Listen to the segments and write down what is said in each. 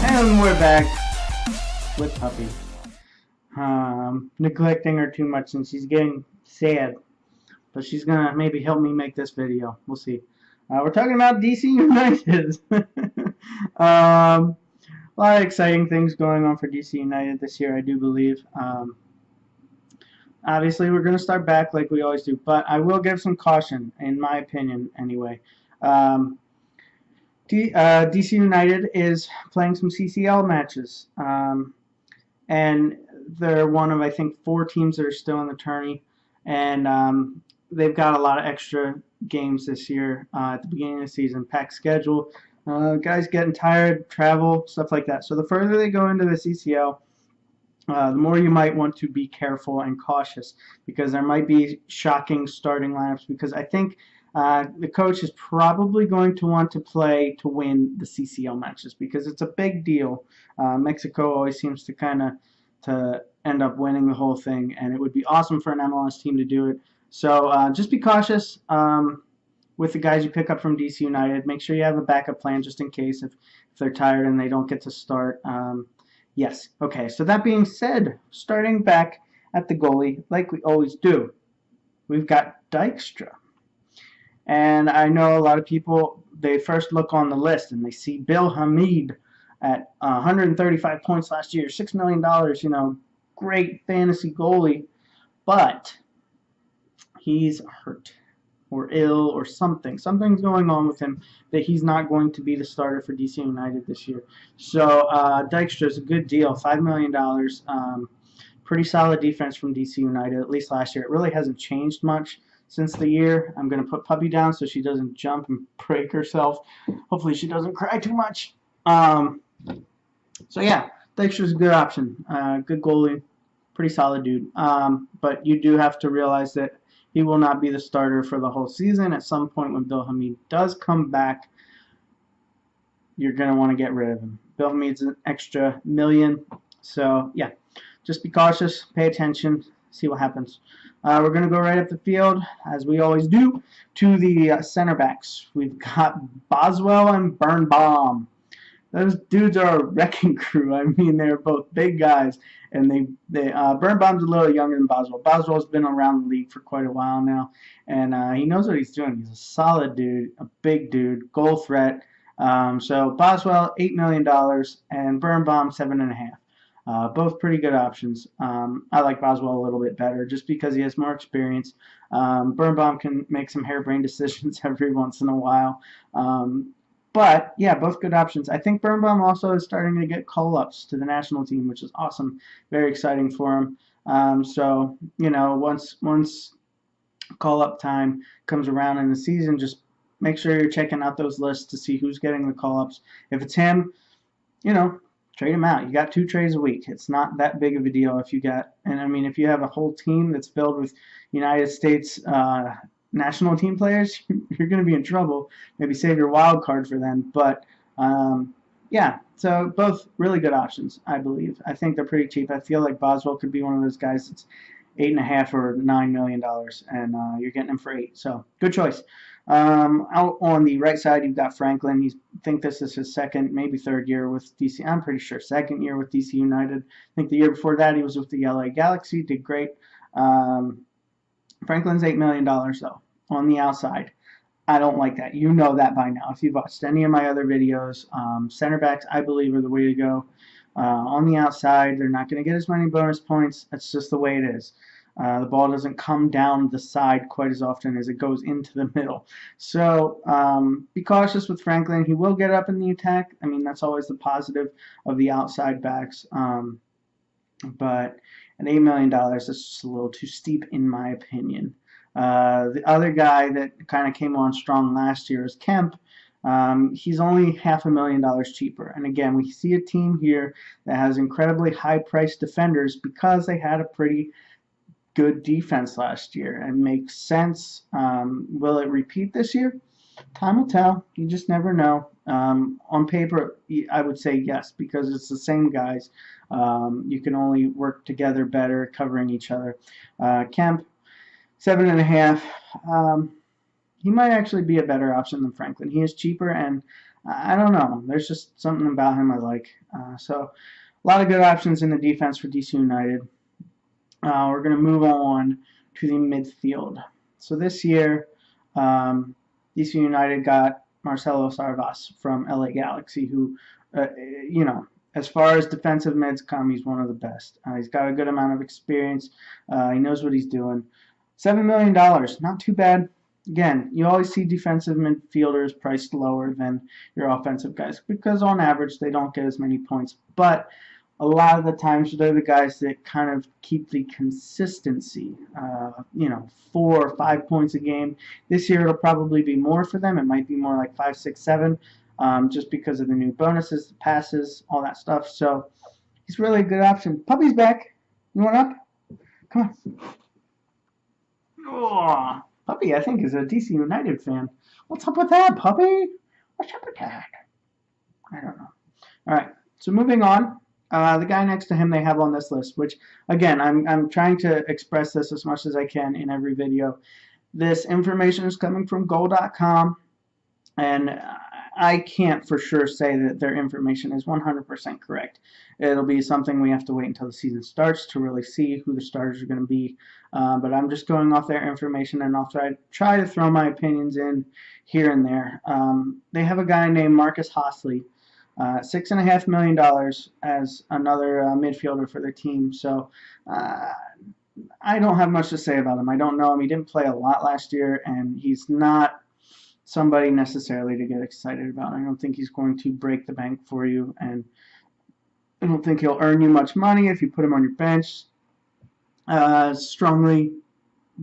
And we're back with Puppy. Neglecting her too much and she's getting sad. But she's going to maybe help me make this video. We'll see. We're talking about DC United. A lot of exciting things going on for DC United this year, I do believe. Obviously, we're going to start back like we always do. But I will give some caution, in my opinion, anyway. DC United is playing some CCL matches. And they're one of, I think, 4 teams that are still in the tourney. And they've got a lot of extra games this year at the beginning of the season. Packed schedule. Guys getting tired, travel, stuff like that. So the further they go into the CCL, the more you might want to be careful and cautious because there might be shocking starting lineups because I think the coach is probably going to want to play to win the CCL matches because it's a big deal. Mexico always seems to kind of to end up winning the whole thing, and it would be awesome for an MLS team to do it. So just be cautious with the guys you pick up from DC United. Make sure you have a backup plan just in case if they're tired and they don't get to start. Yes. Okay. So that being said, starting back at the goalie like we always do, we've got Dykstra. And I know a lot of people, they first look on the list and they see Bill Hamid at 135 points last year, $6 million, you know, great fantasy goalie, but he's hurt or ill or something. Something's going on with him that he's not going to be the starter for DC United this year. So Dykstra is a good deal, $5 million. Pretty solid defense from DC United, at least last year. It really hasn't changed much since the year. I'm going to put Puppy down so she doesn't jump and break herself. Hopefully she doesn't cry too much. So yeah, Dykstra's a good option. Good goalie, pretty solid dude. But you do have to realize that he will not be the starter for the whole season. At some point when Bill Hamid does come back, you're going to want to get rid of him. Bill Hamid's an extra $1 million. So yeah, just be cautious, pay attention, see what happens. We're going to go right up the field, as we always do, to the center backs. We've got Boswell and Birnbaum. Those dudes are a wrecking crew. I mean, they're both big guys, and Birnbaum's a little younger than Boswell. Boswell's been around the league for quite a while now, and he knows what he's doing. He's a solid dude, a big dude, goal threat. So Boswell, $8 million, and Birnbaum, $7.5 million. Both pretty good options. I like Boswell a little bit better just because he has more experience. Birnbaum can make some harebrained decisions every once in a while. But, yeah, both good options. I think Birnbaum also is starting to get call-ups to the national team, which is awesome. Very exciting for him. So, you know, once call-up time comes around in the season, just make sure you're checking out those lists to see who's getting the call-ups. If it's him, you know, trade him out. You got 2 trades a week. It's not that big of a deal if you got, and I mean, if you have a whole team that's filled with United States national team players, you're going to be in trouble. Maybe save your wild card for them. But yeah, so both really good options, I believe. I think they're pretty cheap. I feel like Boswell could be one of those guys that's $8.5 or $9 million, and you're getting him for $8. So good choice. Out on the right side, you've got Franklin. I think this is his second, maybe third year with DC. I'm pretty sure second year with DC United. I think the year before that he was with the LA Galaxy. Did great. Franklin's $8 million, though, on the outside. I don't like that. You know that by now. If you've watched any of my other videos, center backs, I believe, are the way to go. On the outside, they're not going to get as many bonus points. That's just the way it is. The ball doesn't come down the side quite as often as it goes into the middle. So be cautious with Franklin. He will get up in the attack. I mean, that's always the positive of the outside backs. But at $8 million, that's just a little too steep in my opinion. The other guy that kind of came on strong last year is Kemp. He's only $500,000 cheaper. And again, we see a team here that has incredibly high-priced defenders because they had a pretty good defense last year. It makes sense. Will it repeat this year? Time will tell. You just never know. On paper, I would say yes, because it's the same guys. You can only work together better, covering each other. Kemp, 7.5. He might actually be a better option than Franklin. He is cheaper, and I don't know. There's just something about him I like. So a lot of good options in the defense for DC United. We're going to move on to the midfield. So this year, DC United got Marcelo Sarvas from LA Galaxy, who, you know, as far as defensive mids come, he's one of the best. He's got a good amount of experience. He knows what he's doing. $7 million, not too bad. Again, you always see defensive midfielders priced lower than your offensive guys because on average they don't get as many points. But a lot of the times they're the guys that kind of keep the consistency, 4 or 5 points a game. This year it'll probably be more for them. It might be more like 5, 6, 7, just because of the new bonuses, passes, all that stuff. So he's really a good option. Puppy's back. You want up? Come on. Oh, Puppy, I think, is a DC United fan. What's up with that, Puppy? What's up with that? I don't know. All right, so moving on. The guy next to him they have on this list, which, again, I'm trying to express this as much as I can in every video. This information is coming from goal.com, and I can't for sure say that their information is 100% correct. It'll be something we have to wait until the season starts to really see who the starters are going to be. But I'm just going off their information, and I'll try to throw my opinions in here and there. They have a guy named Marcus Hosley, $6.5 million as another midfielder for their team. So I don't have much to say about him. I don't know him. He didn't play a lot last year, and he's not somebody necessarily to get excited about. I don't think he's going to break the bank for you, and I don't think he'll earn you much money if you put him on your bench. Strongly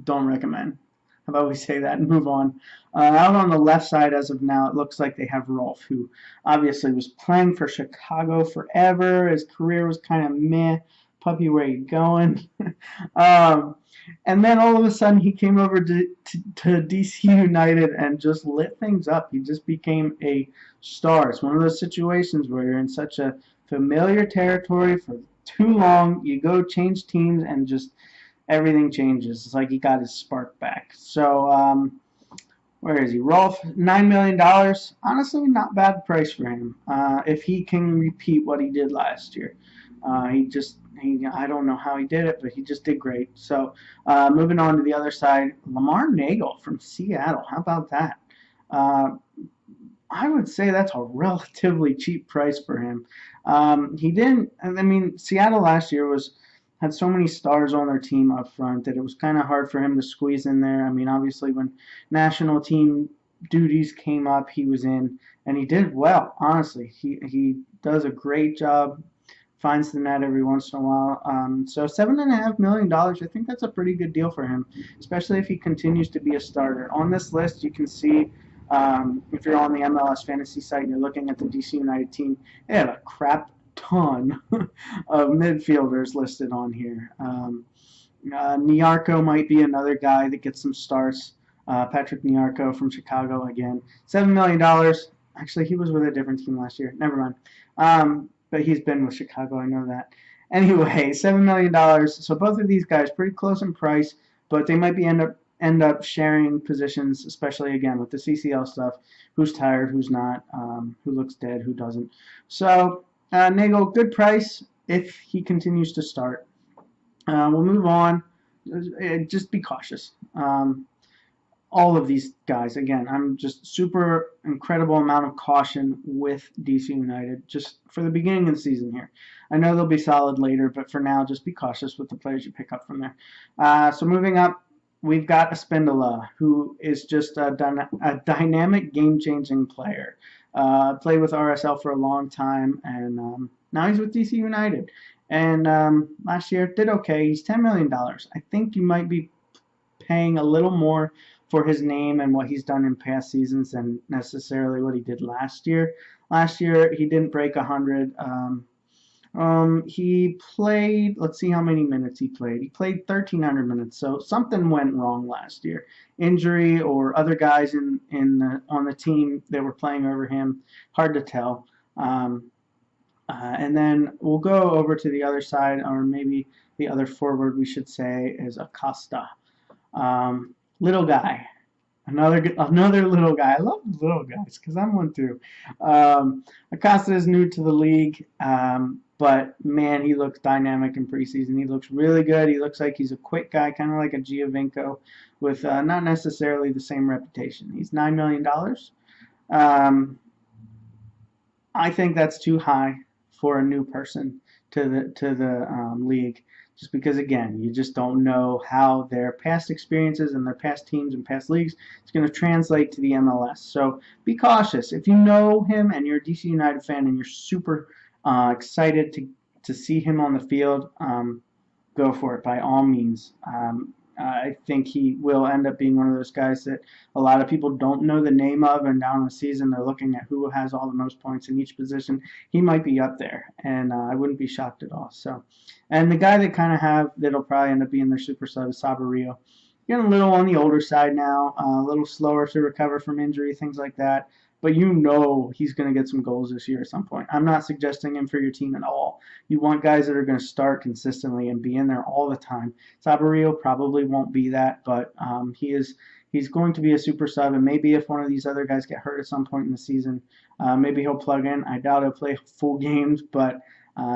don't recommend. How about we say that and move on? Out on the left side as of now, it looks like they have Rolf, who obviously was playing for Chicago forever. His career was kind of meh. Puppy, where you going? And then all of a sudden he came over to DC United and just lit things up. He just became a star. It's one of those situations where you're in such a familiar territory for too long. You go change teams and just everything changes. It's like he got his spark back. So where is he? Rolf, $9 million. Honestly, not bad price for him. If he can repeat what he did last year. I don't know how he did it, but he just did great. So moving on to the other side, Lamar Nagel from Seattle. How about that? I would say that's a relatively cheap price for him. Seattle last year had so many stars on their team up front that it was kind of hard for him to squeeze in there. I mean, obviously when national team duties came up, he was in, and he did well, honestly. He does a great job, finds the net every once in a while. So $7.5 million, I think that's a pretty good deal for him, especially if he continues to be a starter. On this list, you can see, if you're on the MLS fantasy site and you're looking at the DC United team, they have a crap ton of midfielders listed on here. Nyarko might be another guy that gets some starts. Patrick Nyarko from Chicago again. $7 million. Actually, he was with a different team last year. Never mind. But he's been with Chicago. I know that. Anyway, $7 million. So both of these guys pretty close in price, but they might be end up sharing positions, especially again with the CCL stuff. Who's tired? Who's not? Who looks dead? Who doesn't? So Nagel, good price if he continues to start. We'll move on. Just be cautious. All of these guys, again, I'm just super incredible amount of caution with DC United just for the beginning of the season here. I know they'll be solid later, but for now, just be cautious with the players you pick up from there. So moving up, we've got Espindola, who is just a dynamic, game-changing player. Played with RSL for a long time, and now he's with DC United. And last year did okay. He's $10 million. I think you might be paying a little more for his name and what he's done in past seasons than necessarily what he did last year. Last year he didn't break 100. He played, let's see how many minutes he played. He played 1,300 minutes, so something went wrong last year. Injury or other guys on the team that were playing over him, hard to tell. And then we'll go over to the other side, or maybe the other forward we should say is Acosta. Little guy. Another little guy. I love little guys because I'm one too. Acosta is new to the league, but man, he looks dynamic in preseason. He looks really good. He looks like he's a quick guy, kind of like a Giovinco, with not necessarily the same reputation. He's $9 million. I think that's too high for a new person to the league, just because again, you just don't know how their past experiences and their past teams and past leagues is going to translate to the MLS. So be cautious. If you know him and you're a DC United fan and you're super excited to see him on the field, go for it by all means. I think he will end up being one of those guys that a lot of people don't know the name of, and down the season they're looking at who has all the most points in each position. He might be up there, and I wouldn't be shocked at all. So, and the guy that kind of have that'll probably end up being their super sub is Sabarillo. Getting a little on the older side now, a little slower to recover from injury, things like that. But you know he's going to get some goals this year at some point. I'm not suggesting him for your team at all. You want guys that are going to start consistently and be in there all the time. Sabarillo probably won't be that, but he's going to be a super sub, and maybe if one of these other guys get hurt at some point in the season, maybe he'll plug in. I doubt he'll play full games, but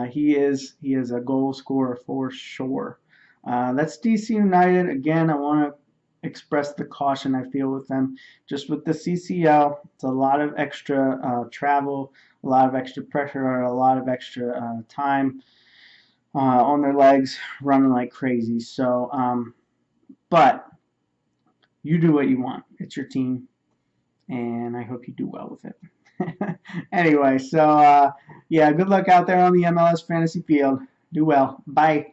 he is a goal scorer for sure. That's DC United. Again, I want to express the caution I feel with them. Just with the CCL, it's a lot of extra travel, a lot of extra pressure, a lot of extra time on their legs, running like crazy. So, but you do what you want. It's your team, and I hope you do well with it. Anyway, so yeah, good luck out there on the MLS fantasy field. Do well. Bye.